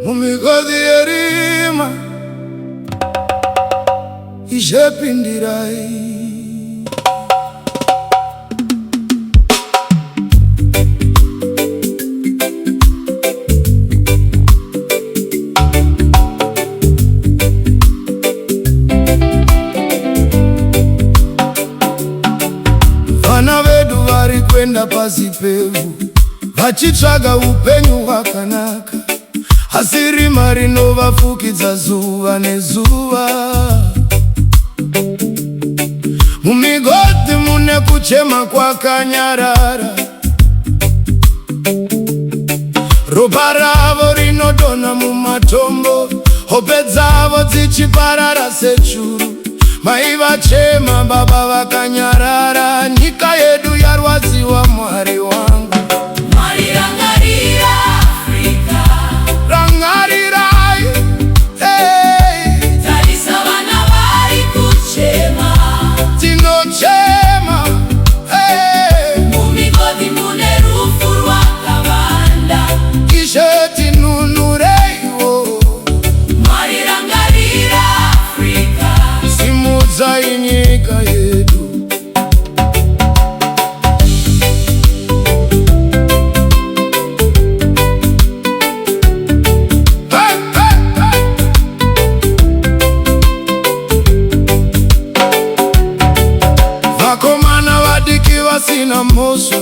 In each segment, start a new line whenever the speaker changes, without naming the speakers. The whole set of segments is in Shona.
Mumigodhi erima ijepindirai vana vedu vari kwenda pasi pevu vachitsvaga upenyu hwakanaka, asi rima rinovafukidza zuva nezuva. Mumigodhi mune kuchema kwakanyarara, ropa ravo rinodonha mumatombo, hope dzavo dzichiparara sechuru. Mai vachema, baba vakanyarara, nyika yedu yarwadziwa. Mwari wangu,
Mwari rangarira Afrika,
rangarira, hey.
Tarisa vana vari kuchema,
tinochema, hey.
Mumigodhi mune rufu rwakavanda,
Ishe tinunureiwo.
Mwari rangarira Afrika,
Simudzai nyika yedu. Vakomana vadiki vasina mhosva,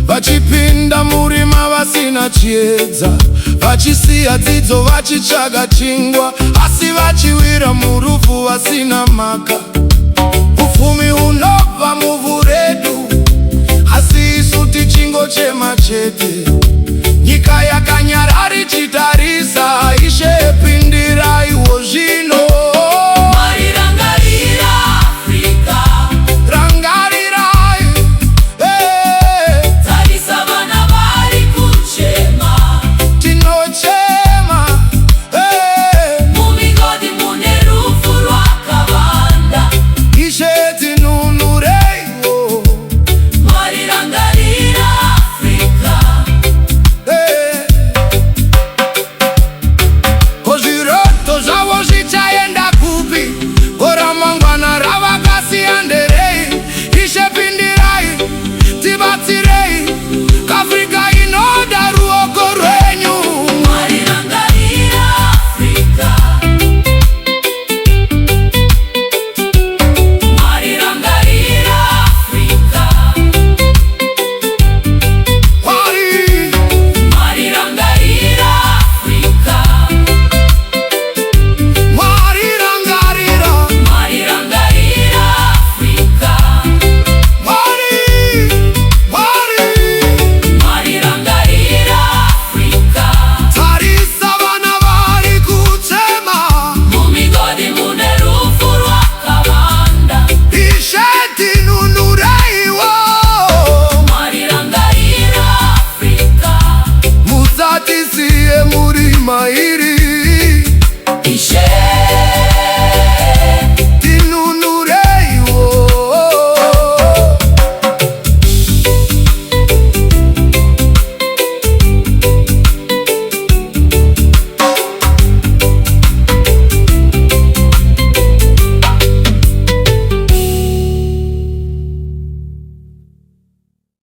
vachipinda murima vasina chiedza, vachisiya dzidzo vachitsvaga chingwa, asi vachiwira murufu vasina mhaka. Upfumi huno